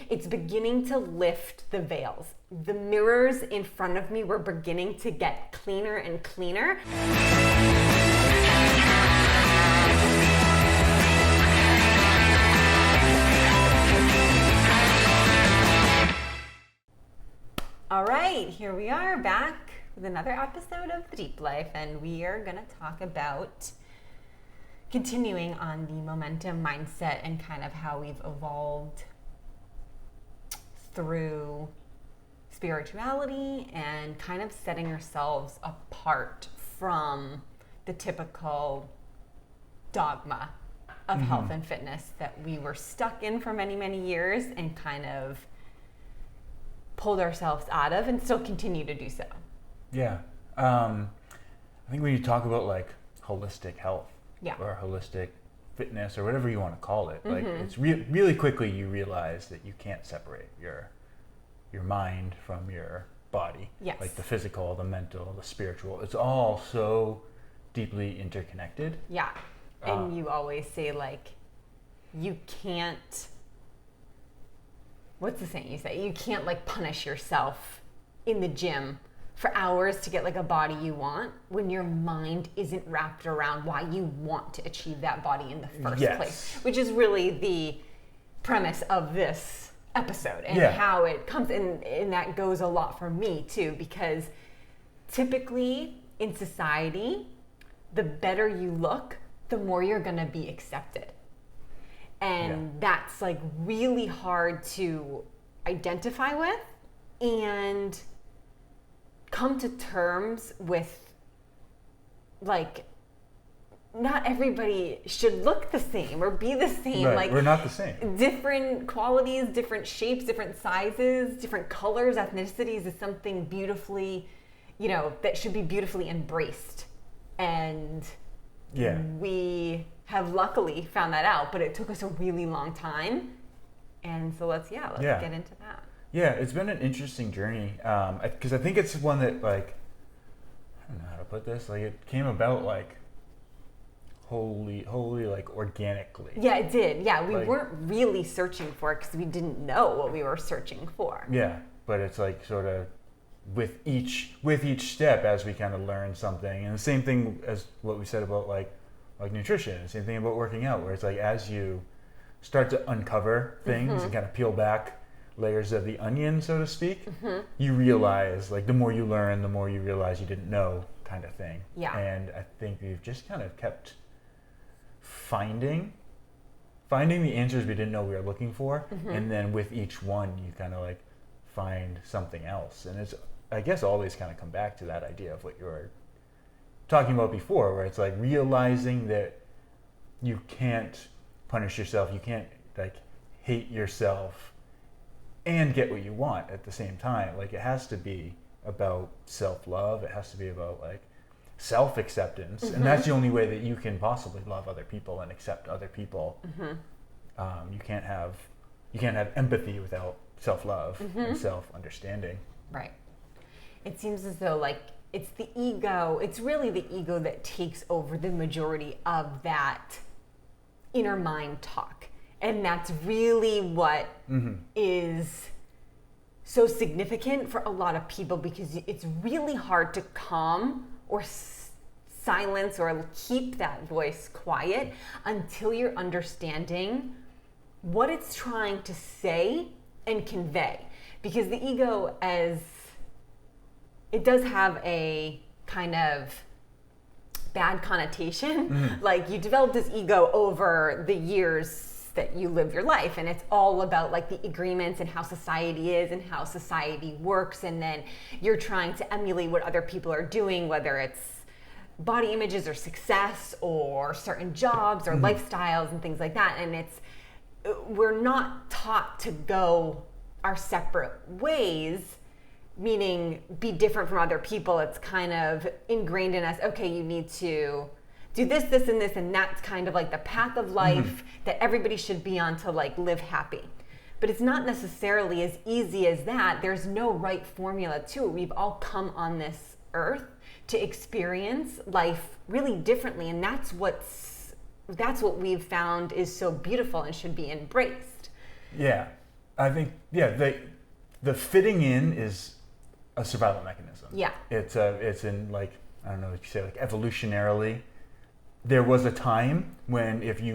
It's beginning to lift the veils. The mirrors in front of me were beginning to get cleaner and cleaner. All right, here we are back with another episode of The Deep Life, and we are going to talk about continuing on the momentum mindset and kind of how we've evolved through spirituality and kind of setting ourselves apart from the typical dogma of health and fitness that we were stuck in for many, many years and kind of pulled ourselves out of and still continue to do so. Yeah. I think when you talk about like holistic health or holistic fitness or whatever you want to call it, like it's really quickly you realize that you can't separate your mind from your body. Yes. Like the physical, the mental, the spiritual. It's all so deeply interconnected. Yeah. And you always say like, you can't, what's the saying you say? You can't like punish yourself in the gym for hours to get like a body you want when your mind isn't wrapped around why you want to achieve that body in the first place, which is really the premise of this episode and how it comes. And that goes a lot for me too, because typically in society, the better you look, the more you're gonna be accepted. And that's like really hard to identify with and come to terms with. Like, not everybody should look the same or be the same. Right. Like, we're not the same. Different qualities, different shapes, different sizes, different colors, ethnicities is something beautifully, that should be beautifully embraced. And we have luckily found that out, but it took us a really long time. And so let's get into that. Yeah, it's been an interesting journey, because I think it's one that, like, I don't know how to put this, like it came about like wholly like organically. Yeah, it did. Yeah, we weren't really searching for it because we didn't know what we were searching for. Yeah, but it's like sort of with each step as we kind of learn something, and the same thing as what we said about like nutrition, the same thing about working out, where it's like as you start to uncover things and kind of peel back layers of the onion, so to speak, you realize, like, the more you learn, the more you realize you didn't know, kind of thing. Yeah. And I think we've just kind of kept finding the answers we didn't know we were looking for, and then with each one you kind of like find something else. And it's, I guess, always kind of come back to that idea of what you were talking about before, where it's like realizing that you can't punish yourself, you can't like hate yourself and get what you want at the same time. Like, it has to be about self-love, it has to be about like self-acceptance, and that's the only way that you can possibly love other people and accept other people. You can't have empathy without self-love and self-understanding. Right. It seems as though like it's the ego, it's really the ego that takes over the majority of that inner mind talk. And that's really what is so significant for a lot of people, because it's really hard to calm or silence or keep that voice quiet until you're understanding what it's trying to say and convey. Because the ego, as it does have a kind of bad connotation. Like, you develop this ego over the years that you live your life, and it's all about like the agreements and how society is and how society works, and then you're trying to emulate what other people are doing, whether it's body images or success or certain jobs or lifestyles and things like that. And we're not taught to go our separate ways, meaning be different from other people. It's kind of ingrained in us, okay, you need to do this, this, and this, and that's kind of like the path of life that everybody should be on to like live happy. But it's not necessarily as easy as that. There's no right formula to it. We've all come on this earth to experience life really differently, and that's what we've found is so beautiful and should be embraced. Yeah. I think, the fitting in is a survival mechanism. Yeah. It's in like, I don't know if you say like evolutionarily, there was a time when if you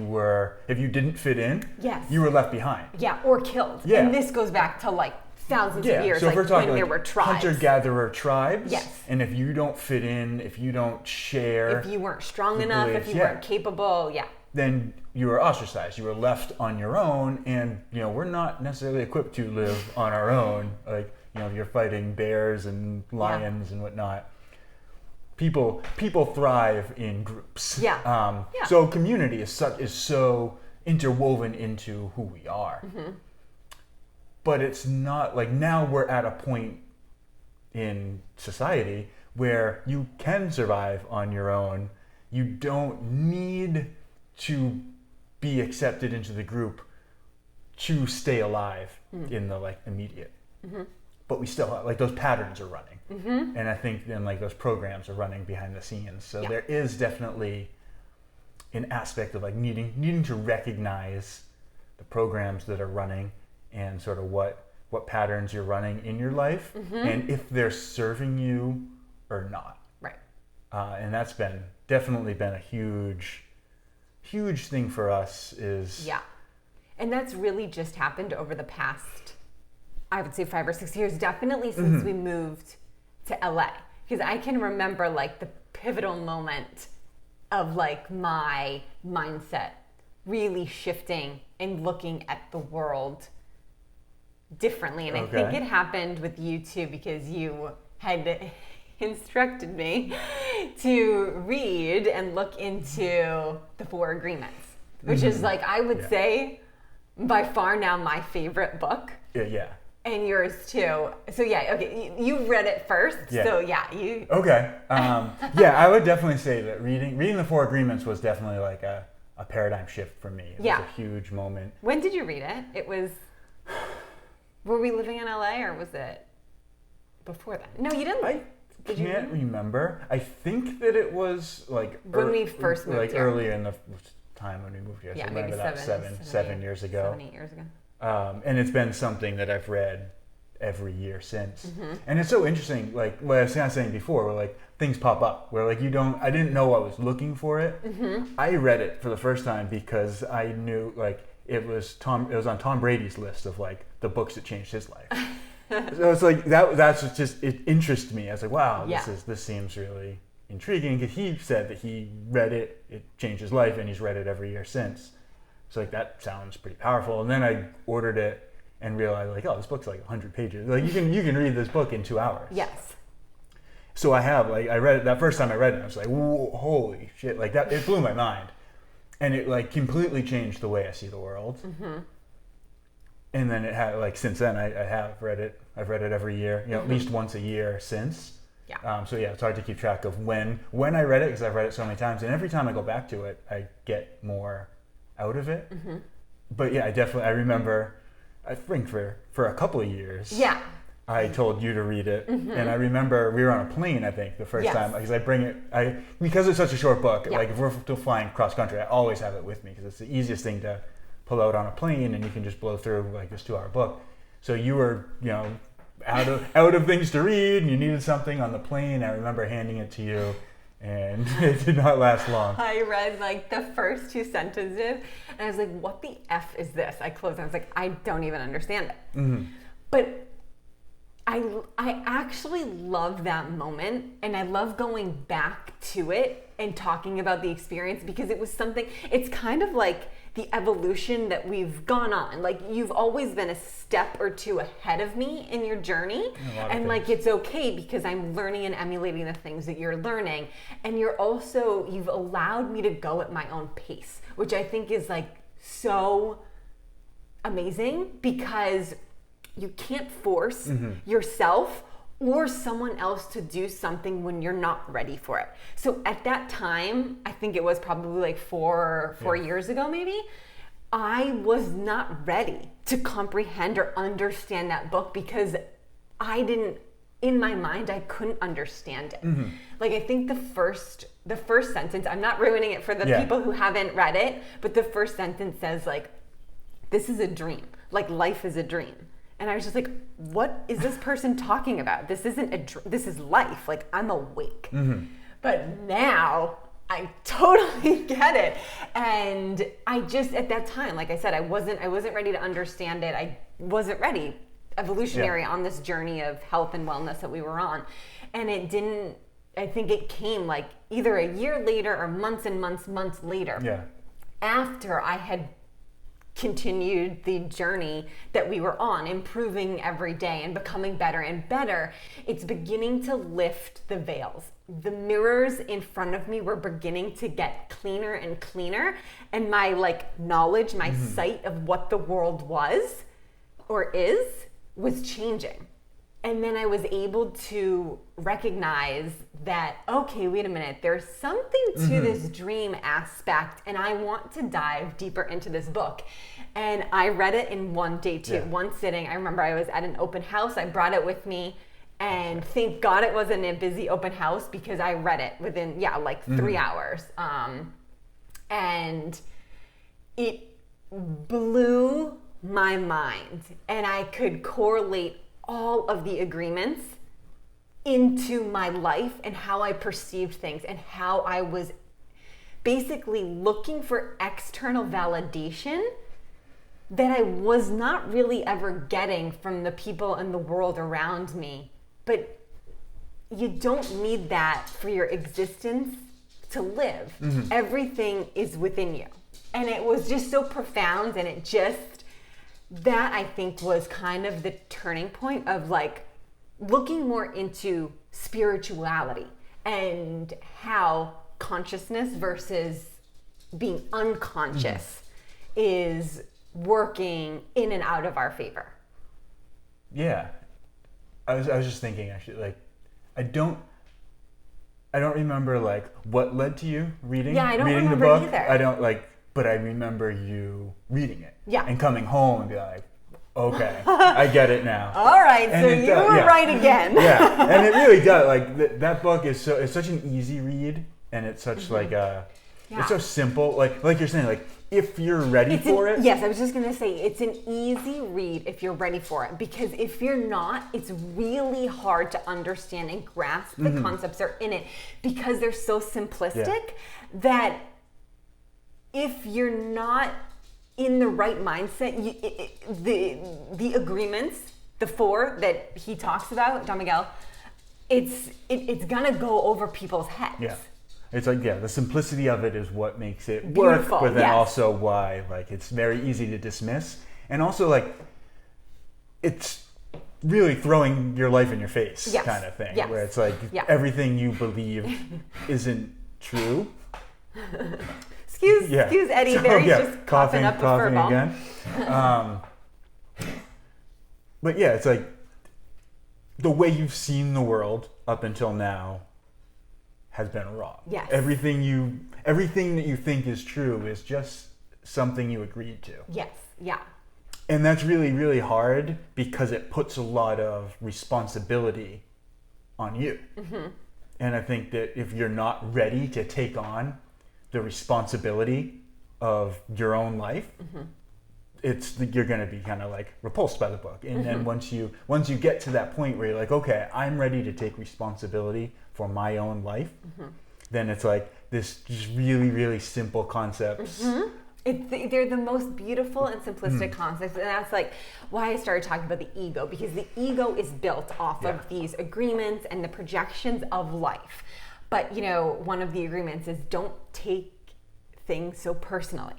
didn't fit in, yes, you were left behind. Yeah, or killed. Yeah. And this goes back to like thousands of years, so if we're talking when there like were tribes. hunter-gatherer tribes. Yes. And if you don't fit in, if you don't share, if you weren't strong enough, if you weren't capable, then you were ostracized. You were left on your own, and we're not necessarily equipped to live on our own. Like you're fighting bears and lions and whatnot. People thrive in groups. Yeah. So community is so interwoven into who we are. Mm-hmm. But it's not like now we're at a point in society where you can survive on your own. You don't need to be accepted into the group to stay alive in the like immediate. Mm-hmm. But we still have, like, those patterns are running. Mm-hmm. And I think then like those programs are running behind the scenes. So there is definitely an aspect of like needing to recognize the programs that are running and sort of what patterns you're running in your life, and if they're serving you or not. Right. And that's definitely been a huge thing for us is... Yeah. And that's really just happened over the past, I would say 5 or 6 years, definitely since we moved to LA. Because I can remember like the pivotal moment of like my mindset really shifting and looking at the world differently. And I think it happened with you too, because you had instructed me to read and look into the 4 Agreements, which is like, I would say by far now my favorite book. Yeah. And yours too. So you read it first. Yeah. So you. Okay. I would definitely say that reading the 4 Agreements was definitely like a paradigm shift for me. It was a huge moment. When did you read it? It was... Were we living in LA or was it before that? No, you didn't. I can't remember. I think that it was like when we first moved here. Earlier in the time when we moved here. Yeah, so maybe seven years ago. 7, 8 years ago. And it's been something that I've read every year since. Mm-hmm. And it's so interesting, like what I was saying before, where like things pop up, where like I didn't know I was looking for it. Mm-hmm. I read it for the first time because I knew like it was on Tom Brady's list of like the books that changed his life. So it's like that's just, it interested me. I was like, wow, this seems really intriguing, because he said that he read it changed his life, and he's read it every year since. So like that sounds pretty powerful. And then I ordered it and realized like, oh, this book's like 100 pages. Like you can read this book in 2 hours. Yes. So I read it that first time I read it, I was like, whoa, holy shit, like that, it blew my mind. And it like completely changed the way I see the world. Mm-hmm. And then it had like, since then I have read it. I've read it every year, at least once a year since. Yeah. So it's hard to keep track of when I read it, because I've read it so many times, and every time I go back to it, I get more out of it. Mm-hmm. But I remember, I think for a couple of years. Yeah. I told you to read it, and I remember we were on a plane, I think, the first time, because because it's such a short book, like if we're still flying cross country, I always have it with me, because it's the easiest thing to pull out on a plane, and you can just blow through like this 2-hour book. So you were, out of things to read, and you needed something on the plane. I remember handing it to you, and it did not last long. I read like the first 2 sentences, and I was like, what the F is this? I closed it. I was like, I don't even understand it. Mm-hmm. But I actually love that moment, and I love going back to it and talking about the experience, because it was something, it's kind of like the evolution that we've gone on. Like, you've always been a step or 2 ahead of me in your journey, and like it's okay, because I'm learning and emulating the things that you're learning, and you've allowed me to go at my own pace, which I think is like so amazing, because you can't force yourself or someone else to do something when you're not ready for it. So at that time, I think it was probably like four years ago maybe, I was not ready to comprehend or understand that book, because in my mind, I couldn't understand it. Mm-hmm. Like, I think the first sentence, I'm not ruining it for the people who haven't read it, but the first sentence says like, this is a dream. like life is a dream. And I was just like, what is this person talking about? This isn't this is life. Like, I'm awake. But now I totally get it. And I just, at that time, like I said, I wasn't ready to understand it. I wasn't ready evolutionary on this journey of health and wellness that we were on. And it didn't, I think it came like either a year later or months and months later. After I had continued the journey that we were on, improving every day and becoming better and better, it's beginning to lift the veils. The mirrors in front of me were beginning to get cleaner and cleaner, and my like knowledge, my sight of what the world was or is was changing. And then I was able to recognize that, okay, wait a minute, there's something to this dream aspect, and I want to dive deeper into this book. And I read it in one day too, one sitting. I remember I was at an open house, I brought it with me, and thank God it wasn't a busy open house because I read it within, like 3 hours. And it blew my mind, and I could correlate all of the agreements into my life and how I perceived things and how I was basically looking for external validation that I was not really ever getting from the people in the world around me. But you don't need that for your existence to live. Everything is within you. And it was just so profound, and it just, that I think was kind of the turning point of like looking more into spirituality and how consciousness versus being unconscious is working in and out of our favor. Yeah. I was just thinking actually, like, I don't remember like what led to you reading I don't reading remember the book. either. I don't like, but I remember you reading it. And coming home and be like, okay, I get it now. All right, and so you were right again. And it really does. Like that book is it's such an easy read, and it's such like it's so simple. Like you're saying, like if you're ready for it. Yes, I was just gonna say it's an easy read if you're ready for it, because if you're not, it's really hard to understand and grasp the concepts that are in it, because they're so simplistic that if you're not in the right mindset, the agreements, the 4 that he talks about, Don Miguel, it's gonna go over people's heads. Yeah, it's like the simplicity of it is what makes it work, beautiful, but then also why like it's very easy to dismiss, and also like it's really throwing your life in your face kind of thing, where it's like everything you believe isn't true. Excuse Eddie there, he's just coughing up a fur ball. Again. But yeah, it's like the way you've seen the world up until now has been wrong. Yes. Everything that you think is true is just something you agreed to. Yes, yeah. And that's really, really hard because it puts a lot of responsibility on you. And I think that if you're not ready to take on the responsibility of your own life, you're going to be kind of like repulsed by the book. And then once you get to that point where you're like, okay, I'm ready to take responsibility for my own life, then it's like this just really, really simple concepts. They're the most beautiful and simplistic concepts, and that's like why I started talking about the ego, because the ego is built off of these agreements and the projections of life. But, one of the agreements is don't take things so personally.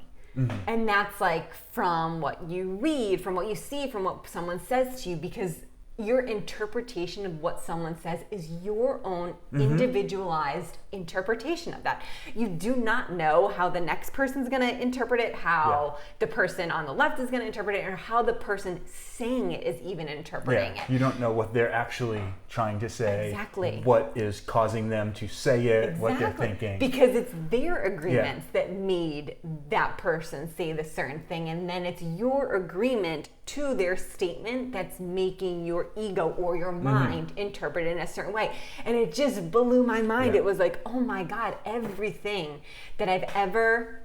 And that's like from what you read, from what you see, from what someone says to you, because your interpretation of what someone says is your own individualized interpretation of that. You do not know how the next person's going to interpret it, how the person on the left is going to interpret it, or how the person saying it is even interpreting it. You don't know what they're actually trying to say, exactly, what is causing them to say it, what they're thinking. Because it's their agreements that made that person say the certain thing, and then it's your agreement to their statement that's making your ego or your mind interpret it in a certain way. And it just blew my mind. It was like, oh my God, everything that I've ever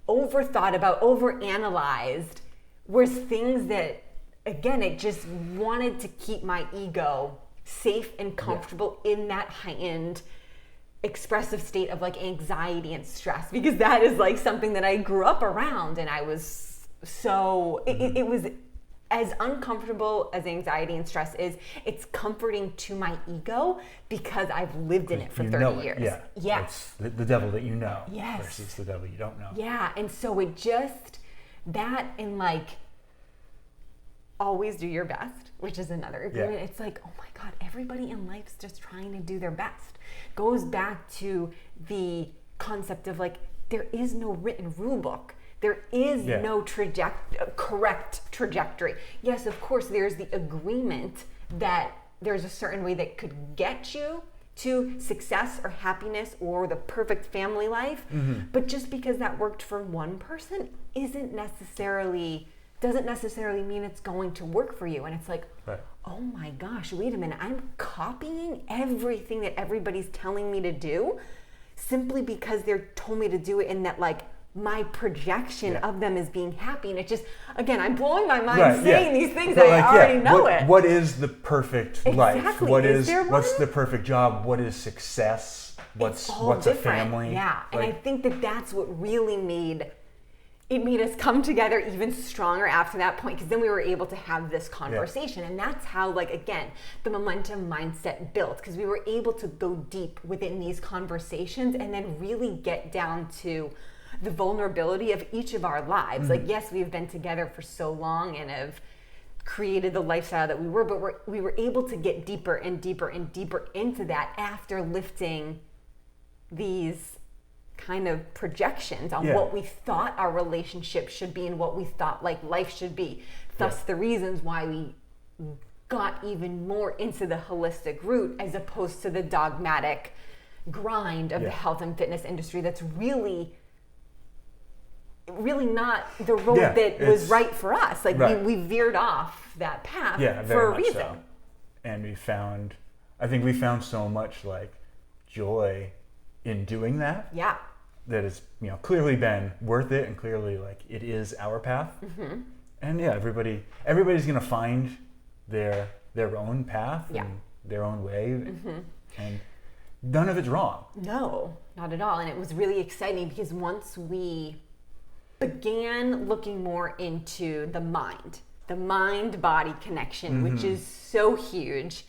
overthought about, overanalyzed was things that, again, it just wanted to keep my ego safe and comfortable in that heightened expressive state of like anxiety and stress, because that is like something that I grew up around, and I was so it was as uncomfortable as anxiety and stress is. It's comforting to my ego because I've lived in it for 30 years. Yeah. Yes. It's the devil that you know Yes. versus the devil you don't know. Yeah. And so it just, that and like always do your best, which is another agreement. It's like, oh my God, everybody in life's just trying to do their best. Goes back to the concept of like, there is no written rule book. There is no correct trajectory. Yes, of course, there's the agreement that there's a certain way that could get you to success or happiness or the perfect family life. But just because that worked for one person doesn't necessarily mean it's going to work for you. And it's like, oh my gosh, wait a minute, I'm copying everything that everybody's telling me to do simply because they're told me to do it, and that like my projection of them is being happy. And it just, again, I'm blowing my mind saying these things. But I already know it. What is the perfect life? What's the perfect job? What is success? What's a family? Yeah, and I think that that's what really made us come together even stronger after that point, because then we were able to have this conversation. And that's how, like, again, the momentum mindset built, because we were able to go deep within these conversations and then really get down to the vulnerability of each of our lives. Like, yes, we've been together for so long and have created the lifestyle that we were, but we were able to get deeper and deeper and deeper into that after lifting these kind of projections on what we thought our relationship should be and what we thought like life should be. Thus the reasons why we got even more into the holistic route as opposed to the dogmatic grind of the health and fitness industry that's really not the road that was right for us. Like we veered off that path for a reason. So. And I think we found so much like joy in doing that. Yeah. That has, clearly been worth it, and clearly like it is our path. And everybody's gonna find their own path and their own way. And none of it's wrong. No, not at all. And it was really exciting because once we began looking more into the mind-body connection, which is so huge,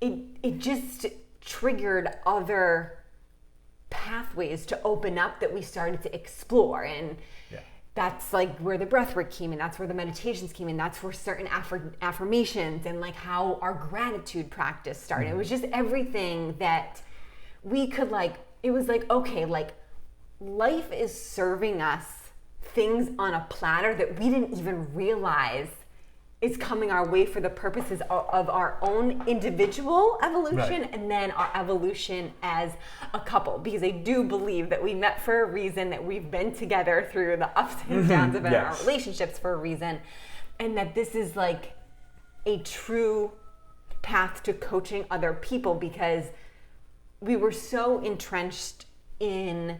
it just triggered other pathways to open up that we started to explore. And that's like where the breathwork came in, that's where the meditations came in, that's where certain affirmations and like how our gratitude practice started. It was just everything that we could it was like, okay, like life is serving us things on a platter that we didn't even realize is coming our way for the purposes of our own individual evolution and then our evolution as a couple. Because I do believe that we met for a reason, that we've been together through the ups and downs of our relationships for a reason, and that this is like a true path to coaching other people, because we were so entrenched in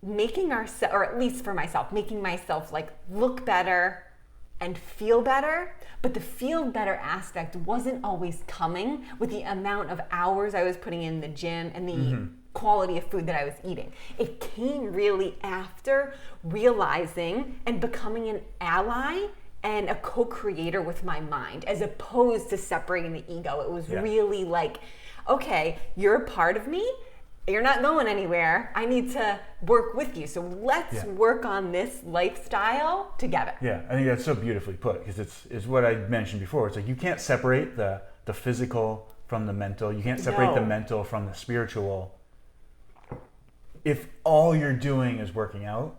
making ourselves, or at least for myself, making myself like look better and feel better, but the feel better aspect wasn't always coming with the amount of hours I was putting in the gym and the quality of food that I was eating. It came really after realizing and becoming an ally and a co-creator with my mind, as opposed to separating the ego. It was really like, okay, you're a part of me, you're not going anywhere, I need to work with you. So let's work on this lifestyle together. Yeah, I think that's so beautifully put, because it's what I mentioned before. It's like you can't separate the physical from the mental. You can't separate the mental from the spiritual. If all you're doing is working out,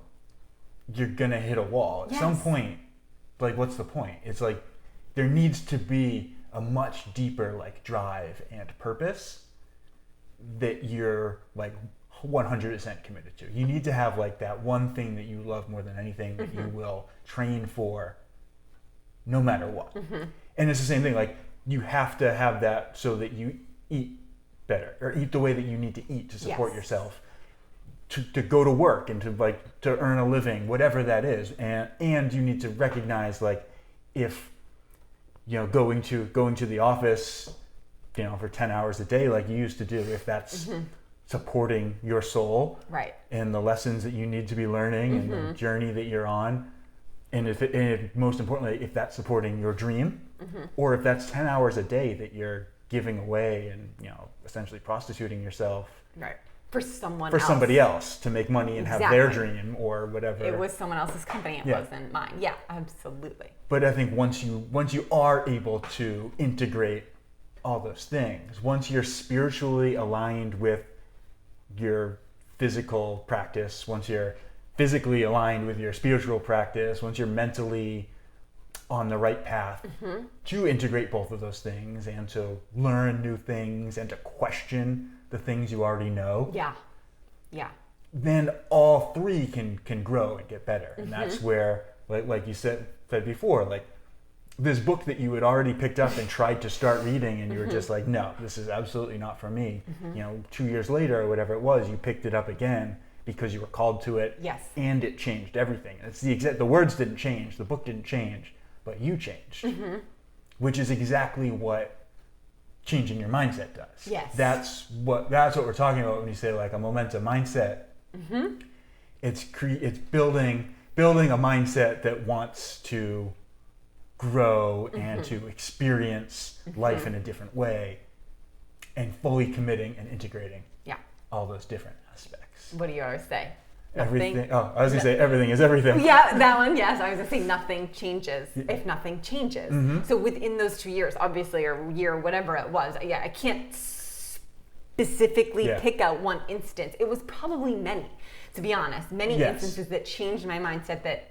you're going to hit a wall. At some point, like, what's the point? It's like there needs to be a much deeper like drive and purpose that you're like 100% committed to. You need to have like that one thing that you love more than anything that you will train for no matter what. And it's the same thing, like you have to have that so that you eat better or eat the way that you need to eat to support yourself to go to work and to earn a living, whatever that is. And you need to recognize, like, if, going to the office, for 10 hours a day, like you used to do, if that's supporting your soul, right, and the lessons that you need to be learning and the journey that you're on, and if most importantly, if that's supporting your dream, or if that's 10 hours a day that you're giving away and, essentially prostituting yourself, right, for somebody else to make money and have their dream or whatever. It was someone else's company, it wasn't mine. Yeah, absolutely. But I think once you are able to integrate all those things, once you're spiritually aligned with your physical practice, once you're physically aligned with your spiritual practice, once you're mentally on the right path to integrate both of those things and to learn new things and to question the things you already know. Yeah. Then all three can grow and get better. And that's where, like you said before, like this book that you had already picked up and tried to start reading and you were just like, no, this is absolutely not for me. 2 years later or whatever it was, you picked it up again because you were called to it. Yes. And it changed everything. It's the words didn't change, the book didn't change, but you changed. Which is exactly what changing your mindset does. Yes. That's what we're talking about when you say like a momentum mindset. It's building a mindset that wants to grow and to experience life in a different way, and fully committing and integrating all those different aspects. What do you always say? Everything. Oh, I was gonna say everything is everything. Yeah, that one. Yes, I was gonna say nothing changes if nothing changes. So within those 2 years, obviously, or year, whatever it was, I can't specifically pick out one instance. It was probably many, to be honest, many instances that changed my mindset. That,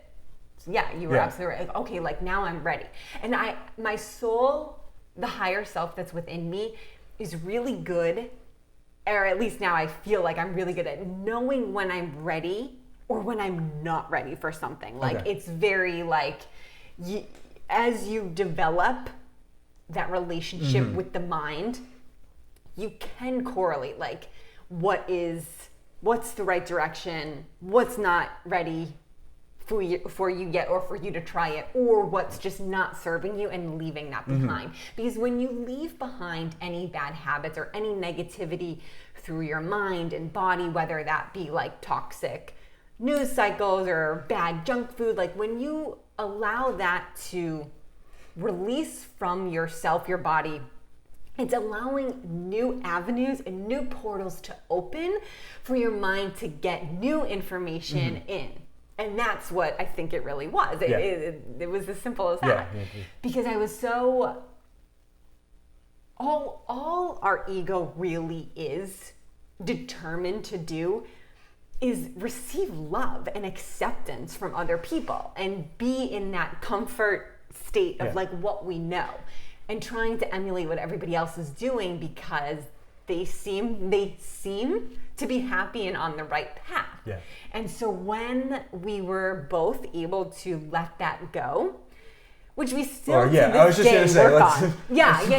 you were absolutely right. Like, okay, like now I'm ready, and my soul, the higher self that's within me, is really good. Or at least now I feel like I'm really good at knowing when I'm ready or when I'm not ready for something. Like it's very like, as you develop that relationship with the mind, you can correlate like what's the right direction, what's not ready for you yet, or for you to try it, or what's just not serving you, and leaving that behind. Because when you leave behind any bad habits or any negativity through your mind and body, whether that be like toxic news cycles or bad junk food, like when you allow that to release from yourself, your body, it's allowing new avenues and new portals to open for your mind to get new information in. And that's what I think it really was. It was as simple as that. Because I was so... All our ego really is determined to do is receive love and acceptance from other people and be in that comfort state of like what we know, and trying to emulate what everybody else is doing because they seem to be happy and on the right path. And so when we were both able to let that go, which we still I was just going to say, let's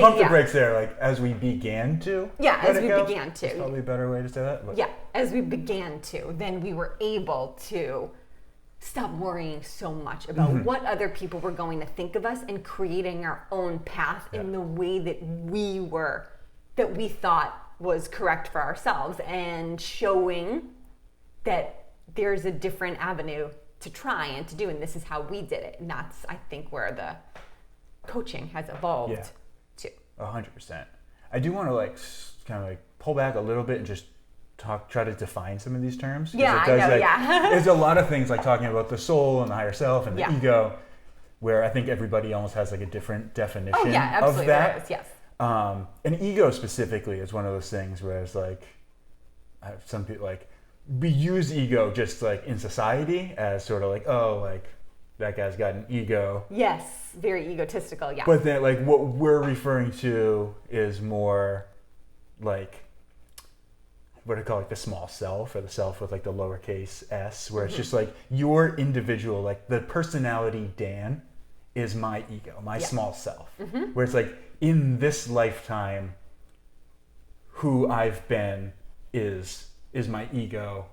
pump the brakes there. Like as we began to, began to. That's probably a better way to say that. But. As we began to, then we were able to stop worrying so much about what other people were going to think of us, and creating our own path in the way that we thought was correct for ourselves, and showing that there's a different avenue to try and to do, and this is how we did it. And that's, I think, where the coaching has evolved to. 100%. I do want to kind of pull back a little bit and just try to define some of these terms. There's a lot of things like talking about the soul and the higher self and the ego, where I think everybody almost has like a different definition of that. And ego specifically is one of those things where it's like, some people like, we use ego just like in society as sort of like, oh, like that guy's got an ego. Yes, very egotistical, But then like what we're referring to is more like, what do you call it, the small self, or the self with like the lowercase s, where it's just like your individual, like the personality Dan is my ego, my small self. Where it's like in this lifetime, who I've been is my ego,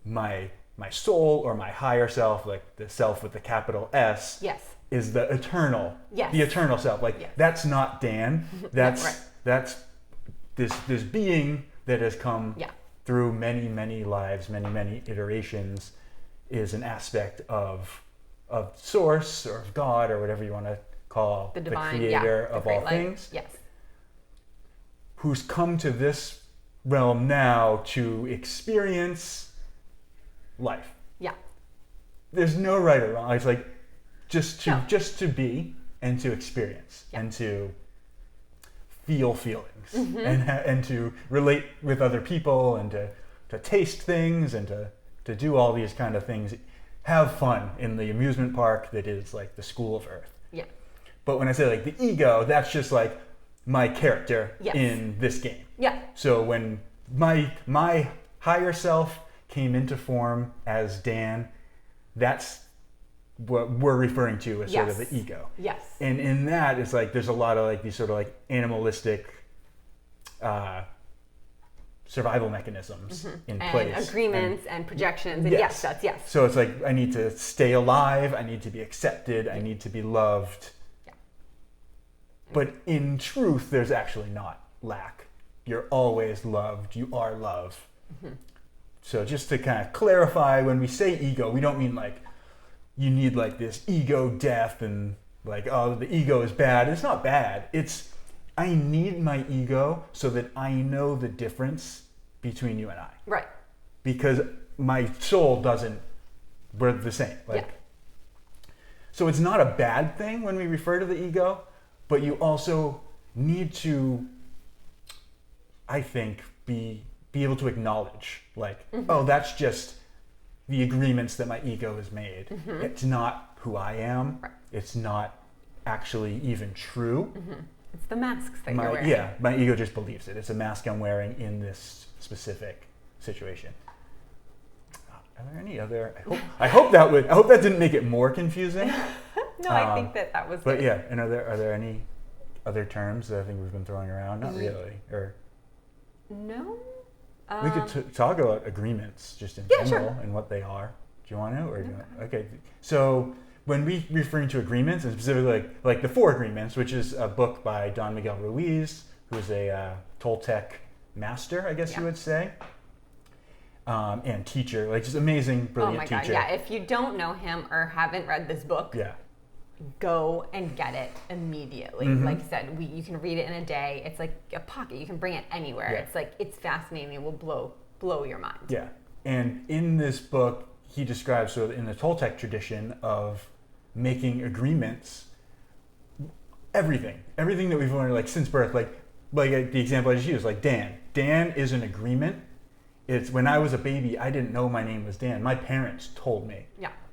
my soul or my higher self, like the self with the capital S, Yes. is the eternal, Yes. the eternal self. Like Yes. that's not Dan. That's right. that's this being that has come Yeah. through many lives, many iterations, is an aspect of Source or of God or whatever you want to call The divine, creator the of great all light. things, Yes. who's come to this realm now to experience life. Yeah. There's no right or wrong. It's like just to be and to experience and to feel feelings and to relate with other people and to taste things and to do all these kind of things. Have fun in the amusement park that is like the school of Earth. Yeah. But when I say like the ego, that's just like my character Yes. in this game. Yeah. So when my higher self came into form as Dan, that's what we're referring to as sort of Yes. the ego. Yes. And in that, it's like there's a lot of like these sort of like animalistic survival mechanisms in place. And agreements and projections. And yes, that's yes. So it's like I need to stay alive, I need to be accepted, I need to be loved. Yeah. But in truth, there's actually not lack. You're always loved, you are love. So just to kind of clarify, when we say ego, we don't mean like you need like this ego death and like, oh, the ego is bad. It's not bad. It's I need my ego so that I know the difference between you and I. Right. Because my soul doesn't, we're the same. Like, so it's not a bad thing when we refer to the ego, but you also need to, I think, be able to acknowledge like, oh, that's just the agreements that my ego has made. It's not who I am. Right. It's not actually even true. It's the masks that you're wearing. Yeah, my ego just believes it. It's a mask I'm wearing in this specific situation. Are there any other? I hope that didn't make it more confusing. No, I think that was But good. yeah, and are there any other terms that I think we've been throwing around? Not really. Or No. we could talk about agreements just in general sure. and what they are. Do you want to? Or do you want, okay. So when we referring to agreements, and specifically like the Four Agreements, which is a book by Don Miguel Ruiz, who's a Toltec master, I guess you would say, and teacher, like just amazing, brilliant teacher. Oh my God, yeah. If you don't know him or haven't read this book, go and get it immediately. Like you said, you can read it in a day. It's like a pocket. You can bring it anywhere. Yeah. It's like, it's fascinating. It will blow your mind. Yeah. And in this book, he describes sort of in the Toltec tradition of making agreements, everything that we've learned like since birth, like the example I just used, like Dan is an agreement. It's when I was a baby, I didn't know my name was Dan. My parents told me,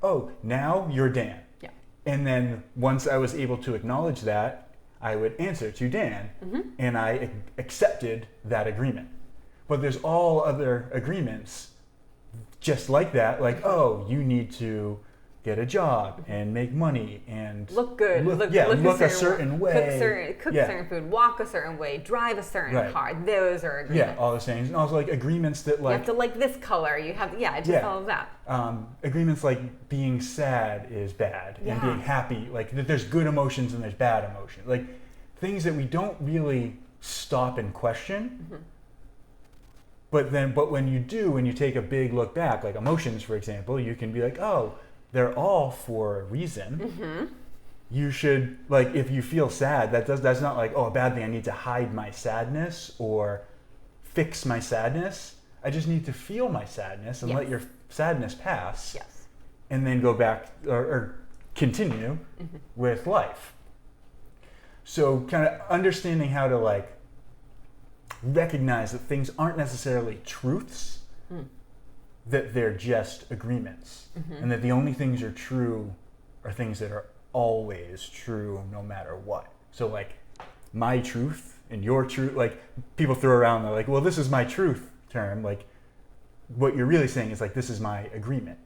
oh, now you're Dan. Yeah. And then once I was able to acknowledge that, I would answer to Dan, and I accepted that agreement. But there's all other agreements just like that, like, oh, you need to get a job and make money and look good, look a certain way, cook certain food, walk a certain way, drive a certain car. Those are agreements. Yeah, all those things, and also like agreements that like you have to like this color. You have all of that. Agreements like being sad is bad and being happy, like that there's good emotions and there's bad emotion, like things that we don't really stop and question. But when you do, when you take a big look back, like emotions, for example, you can be like, oh, they're all for a reason. You should, like, if you feel sad, that's not like, oh, a bad thing. I need to hide my sadness or fix my sadness. I just need to feel my sadness and let your sadness pass. Yes. And then go back or continue with life. So kind of understanding how to like recognize that things aren't necessarily truths, that they're just agreements, and that the only things are true are things that are always true no matter what. So like my truth and your truth, like people throw around, they're like, well, this is my truth term. Like what you're really saying is like, this is my agreement.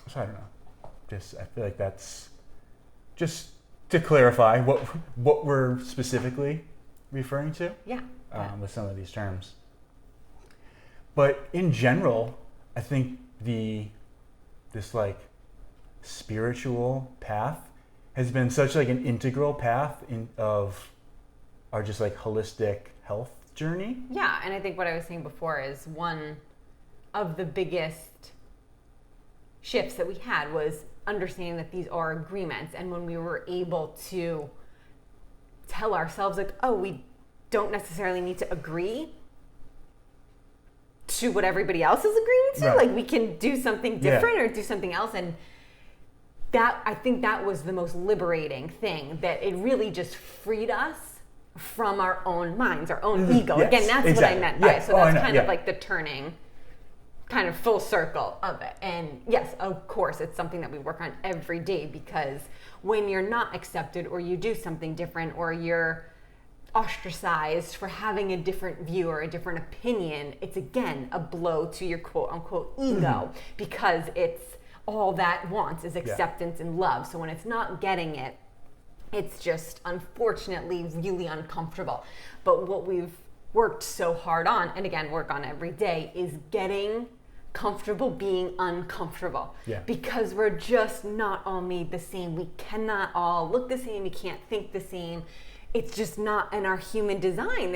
So I don't know. I feel like that's just to clarify what we're specifically referring to with some of these terms. But in general, I think this like spiritual path has been such like an integral path of our just like holistic health journey. Yeah, and I think what I was saying before is one of the biggest shifts that we had was understanding that these are agreements, and when we were able to tell ourselves like, oh, we don't necessarily need to agree to what everybody else is agreeing to. Right. Like we can do something different or do something else. And that, I think that was the most liberating thing, that it really just freed us from our own minds, our own ego. Yes, Again, that's exactly. what I meant by it. So that's kind of yeah. like the turning kind of full circle of it. And yes, of course, it's something that we work on every day, because when you're not accepted or you do something different or you're ostracized for having a different view or a different opinion, it's again a blow to your quote unquote ego, because it's all that wants is acceptance and love. So when it's not getting it, it's just unfortunately really uncomfortable. But what we've worked so hard on, and again work on every day, is getting comfortable being uncomfortable. Because we're just not all made the same. We cannot all look the same. We can't think the same. It's just not in our human design.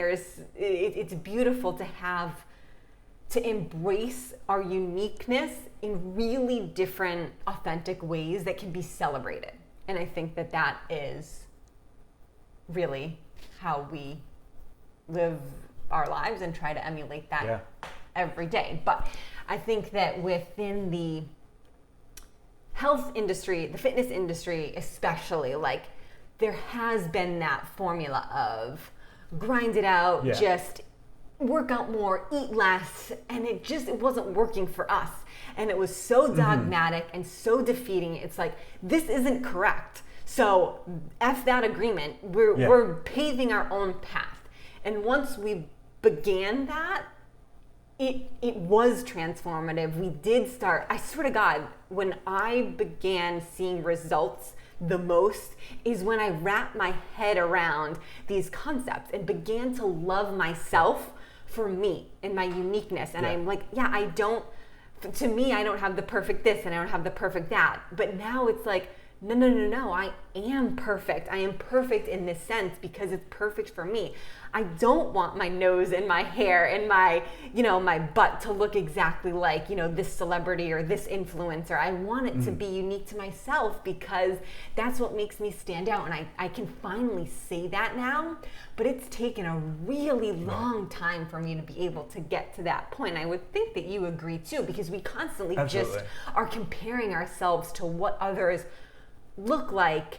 It's beautiful to embrace our uniqueness in really different, authentic ways that can be celebrated. And I think that is really how we live our lives and try to emulate that every day. But I think that within the health industry, the fitness industry especially, like there has been that formula of grind it out, just work out more, eat less, and it wasn't working for us. And it was so dogmatic and so defeating. It's like, this isn't correct. So F that agreement. We're paving our own path. And once we began that, it was transformative. We did start, I swear to God, when I began seeing results the most is when I wrapped my head around these concepts and began to love myself for me and my uniqueness. And I'm like, to me, I don't have the perfect this and I don't have the perfect that. But now it's like, no, I am perfect. I am perfect in this sense because it's perfect for me. I don't want my nose and my hair and my butt to look exactly like, this celebrity or this influencer. I want it to be unique to myself because that's what makes me stand out. And I can finally say that now, but it's taken a really long time for me to be able to get to that point. I would think that you agree too, because we constantly just are comparing ourselves to what others look like,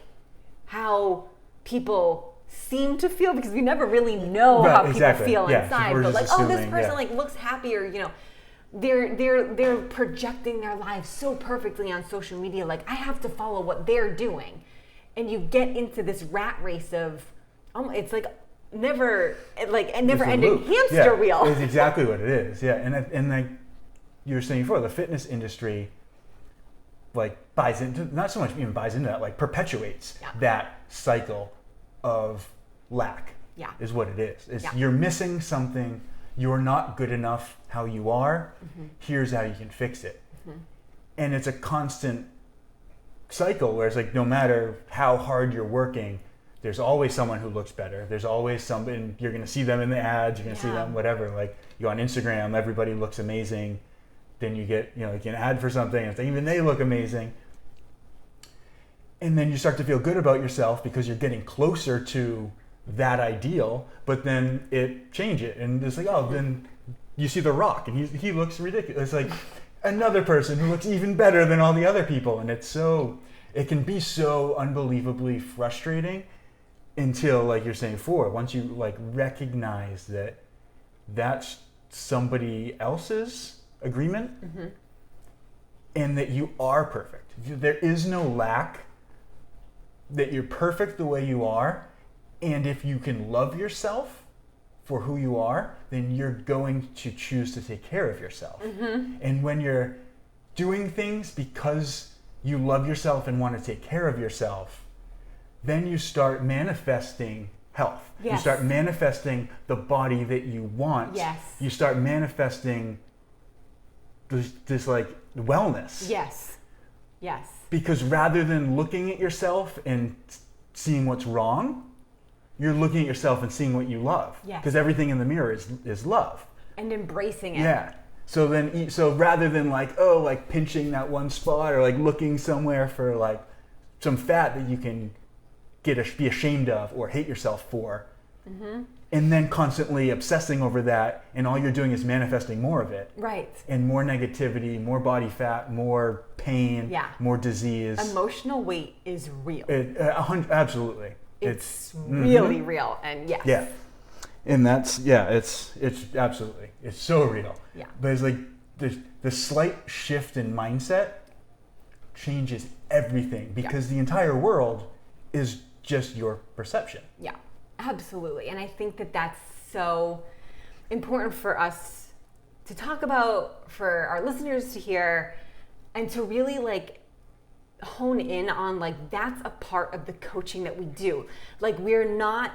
how people seem to feel, because we never really know how people feel inside. But like, assuming, this person like looks happier, they're projecting their lives so perfectly on social media. Like, I have to follow what they're doing, and you get into this rat race of, it's like a never-ending hamster wheel. It's exactly what it is. And like you were saying before, the fitness industry like buys into, not so much even buys into that, like perpetuates that cycle of lack is what it is. You're missing something, you're not good enough how you are, here's how you can fix it. And it's a constant cycle where it's like no matter how hard you're working, there's always someone who looks better. There's always somebody, you're gonna see them in the ads, you're gonna see them whatever, like you on Instagram, everybody looks amazing. Then you get, like an ad for something, and even they look amazing. And then you start to feel good about yourself because you're getting closer to that ideal, but then it changes. And it's like, then you see The Rock, and he looks ridiculous. It's like another person who looks even better than all the other people. And it can be so unbelievably frustrating until, like you're saying before, once you like recognize that that's somebody else's agreement and that you are perfect. There is no lack, that you're perfect the way you are, and if you can love yourself for who you are, then you're going to choose to take care of yourself. And when you're doing things because you love yourself and want to take care of yourself, then you start manifesting health. You start manifesting the body that you want. You start manifesting this like wellness. Yes. Yes. Because rather than looking at yourself and seeing what's wrong, you're looking at yourself and seeing what you love. Yes. Because everything in the mirror is love. And embracing it. Yeah. So rather than like pinching that one spot or like looking somewhere for like some fat that you can be ashamed of or hate yourself for, and then constantly obsessing over that, and all you're doing is manifesting more of it. Right. And more negativity, more body fat, more pain, more disease. Emotional weight is real. Absolutely. It's really real, and yes. Yeah. And it's absolutely, it's so real. Yeah. But it's like the slight shift in mindset changes everything, because the entire world is just your perception. Yeah, absolutely. And I think that that's so important for us to talk about, for our listeners to hear, and to really like hone in on, like, that's a part of the coaching that we do. Like, we're not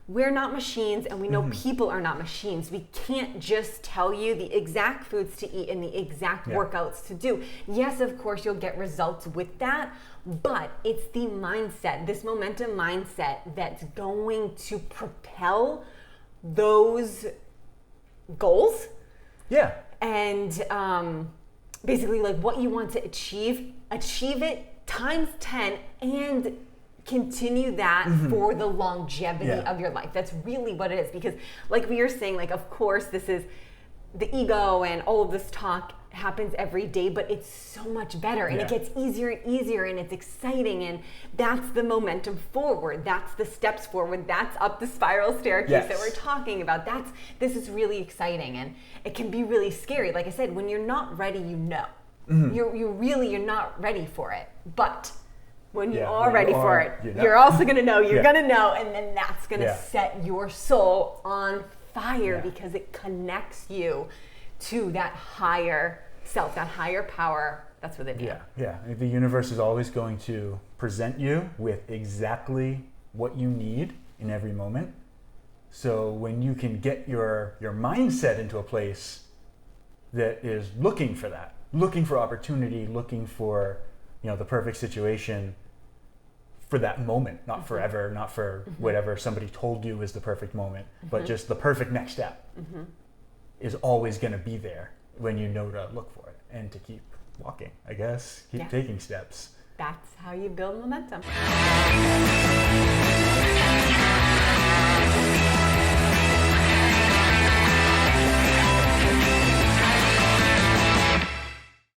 machines, and we know people are not machines. We can't just tell you the exact foods to eat and the exact workouts to do. Yes, of course, you'll get results with that, but it's the mindset, this momentum mindset, that's going to propel those goals. Yeah. And basically, like, what you want to achieve it times 10, and continue that for the longevity of your life. That's really what it is. Because like we were saying, like, of course, this is the ego, and all of this talk happens every day, but it's so much better, and it gets easier and easier, and it's exciting, and that's the momentum forward. That's the steps forward. That's up the spiral staircase that we're talking about. This is really exciting, and it can be really scary. Like I said, when you're not ready, you know. You're not ready for it. But when you are ready for it, you're also going to know, you're going to know, and then that's going to set your soul on fire, because it connects you to that higher self, that higher power that's within you. Yeah. The universe is always going to present you with exactly what you need in every moment. So when you can get your mindset into a place that is looking for that, looking for opportunity, looking for, the perfect situation for that moment, not forever, not for whatever somebody told you is the perfect moment, but just the perfect next step is always going to be there when you know to look for it and to keep walking, I guess, keep taking steps. That's how you build momentum.